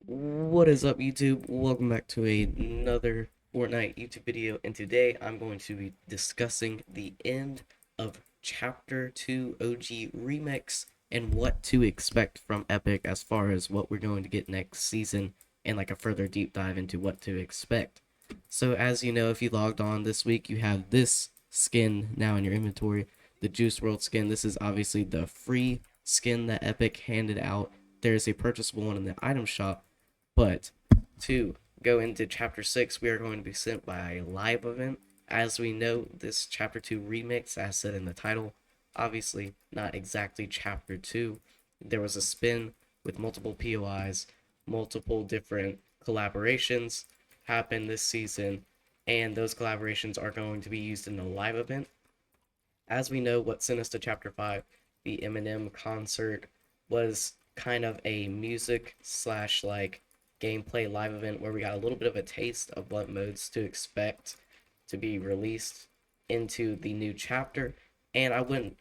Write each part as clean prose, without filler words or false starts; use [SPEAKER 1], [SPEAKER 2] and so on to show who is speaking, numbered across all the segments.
[SPEAKER 1] What is up, YouTube? Welcome back to another Fortnite YouTube video, and today I'm going to be discussing the end of Chapter 2 OG Remix and what to expect from Epic as far as what we're going to get next season and like a further deep dive into what to expect. So as you know, if you logged on this week, you have this skin now in your inventory, the Juice World skin. This is obviously the free skin that Epic handed out. There's a purchasable one in the item shop, but to go into Chapter 6, we are going to be sent by a live event. As we know, this Chapter 2 remix, as said in the title, obviously not exactly Chapter 2. There was a spin with multiple POIs, multiple different collaborations happen this season, and those collaborations are going to be used in the live event. As we know, what sent us to Chapter 5, the Eminem concert, was kind of a music slash like gameplay live event where we got a little bit of a taste of what modes to expect to be released into the new chapter. And I wouldn't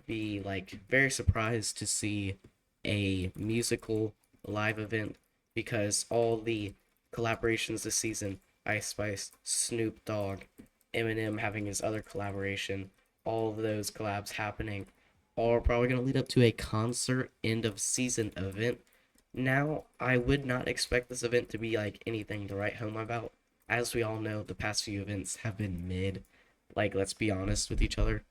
[SPEAKER 1] be like very surprised to see a musical live event because all the collaborations this season, Ice Spice, Snoop Dogg, Eminem having his other collaboration, all of those collabs happening are probably going to lead up to a concert end of season event. Now, I would not expect this event to be like anything to write home about. As we all know, the past few events have been mid. Like, let's be honest with each other,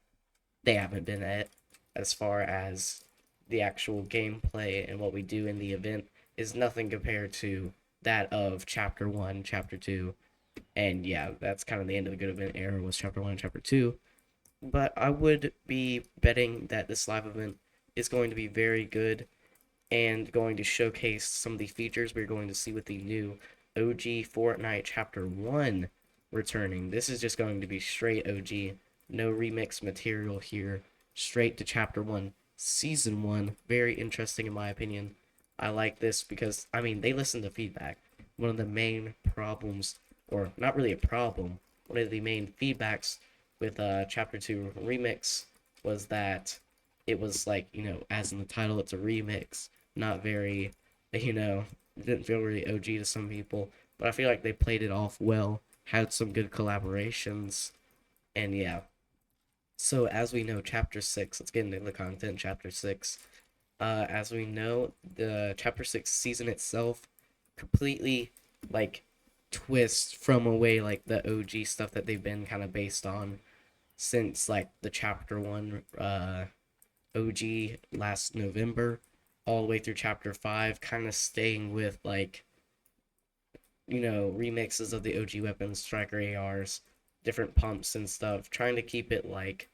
[SPEAKER 1] they haven't been it. As far as the actual gameplay and what we do in the event is nothing compared to that of Chapter 1, Chapter 2. And yeah, that's kind of the end of the good event era was Chapter 1 and Chapter 2. But I would be betting that this live event is going to be very good and going to showcase some of the features we're going to see with the new OG Fortnite Chapter 1 returning. This is just going to be straight OG, no remix material here, straight to Chapter 1, Season 1. Very interesting in my opinion. I like this because, I mean, they listen to feedback. One of the main problems, or not really a problem, one of the main feedbacks with Chapter 2 Remix was that it was like, as in the title, it's a remix, not very, it didn't feel really OG to some people, but I feel like they played it off well, had some good collaborations, and yeah. So as we know, Chapter 6, let's get into the content. Chapter 6, as we know, the Chapter 6 season itself completely, like, twist from away, like, the OG stuff that they've been kind of based on since, like, the Chapter 1 OG last November all the way through Chapter 5, kind of staying with, like, remixes of the OG weapons, striker ARs, different pumps and stuff, trying to keep it, like,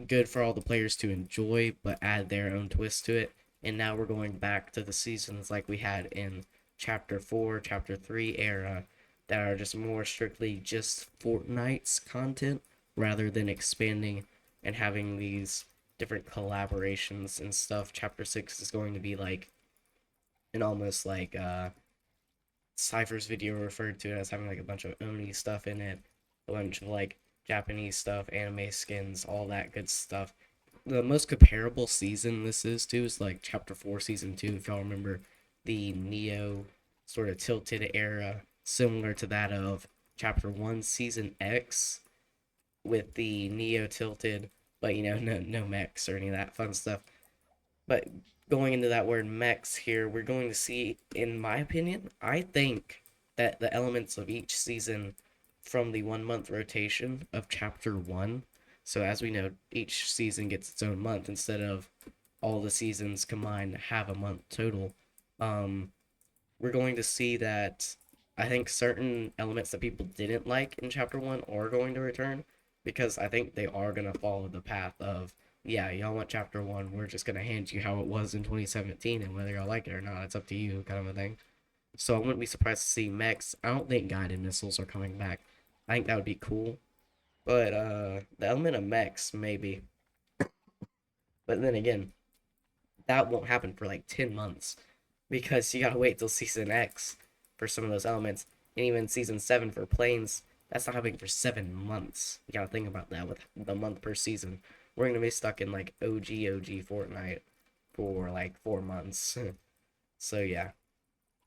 [SPEAKER 1] good for all the players to enjoy, but add their own twist to it. And now we're going back to the seasons like we had in Chapter 4, Chapter 3 era that are just more strictly just Fortnite's content rather than expanding and having these different collaborations and stuff. Chapter 6 is going to be like an almost like Cypher's video referred to it as having like a bunch of Oni stuff in it, a bunch of like Japanese stuff, anime skins, all that good stuff. The most comparable season this is to is like Chapter 4 Season 2, if y'all remember the Neo sort of tilted era, similar to that of Chapter 1 Season X with the Neo tilted, but no mechs or any of that fun stuff. But going into that word mechs here, we're going to see, in my opinion, I think that the elements of each season from the 1 month rotation of Chapter 1. So, as we know, each season gets its own month instead of all the seasons combined have a month total. Um, we're going to see that I think certain elements that people didn't like in Chapter 1 are going to return because I think they are going to follow the path of, yeah, y'all want Chapter 1, we're just going to hand you how it was in 2017, and whether y'all like it or not, it's up to you, kind of a thing. So I wouldn't be surprised to see mechs. I don't think guided missiles are coming back. I think that would be cool. But the element of mechs, maybe. But then again, that won't happen for like 10 months because you gotta wait till season X for some of those elements, and even season 7 for planes. That's not happening for 7 months. You gotta think about that with the month per season. We're gonna be stuck in like OG Fortnite for like 4 months. So yeah.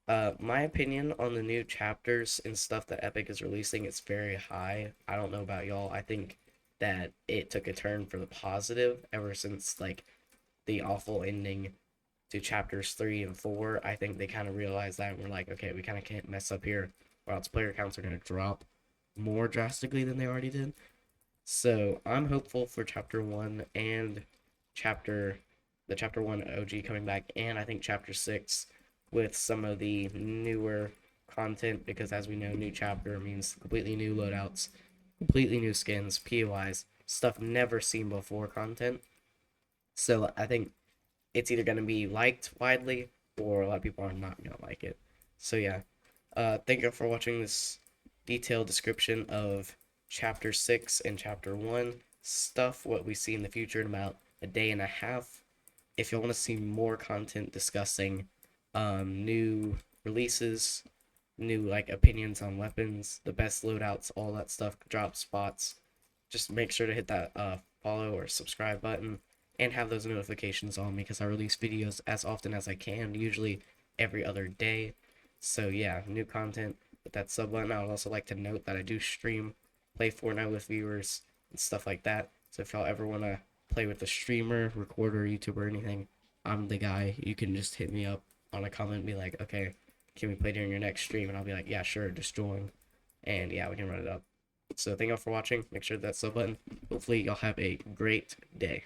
[SPEAKER 1] My opinion on the new chapters and stuff that Epic is releasing is very high. I don't know about y'all. I think that it took a turn for the positive ever since like the awful ending to chapters 3 and 4. I think they kind of realized that and we're like, okay, we kind of can't mess up here, or else player counts are going to drop more drastically than they already did. So I'm hopeful for chapter 1 and chapter the chapter 1 OG coming back, and I think chapter 6 with some of the newer content, because as we know, new chapter means completely new loadouts, completely new skins, POIs, stuff never seen before content. So I think it's either going to be liked widely or a lot of people are not going to like it. So yeah, thank you for watching this detailed description of chapter 6 and chapter 1 stuff, what we see in the future in about a day and a half. If you want to see more content discussing new releases, new like opinions on weapons, the best loadouts, all that stuff, drop spots, just make sure to hit that follow or subscribe button and have those notifications on because I release videos as often as I can, usually every other day. So yeah, new content with that sub button. I would also like to note that I do stream, play Fortnite with viewers and stuff like that. So if y'all ever want to play with a streamer, recorder, YouTuber, or anything, I'm the guy. You can just hit me up on a comment and be like, okay, can we play during your next stream? And I'll be like, yeah, sure, just join. And yeah, we can run it up. So thank y'all for watching. Make sure that sub button. Hopefully y'all have a great day.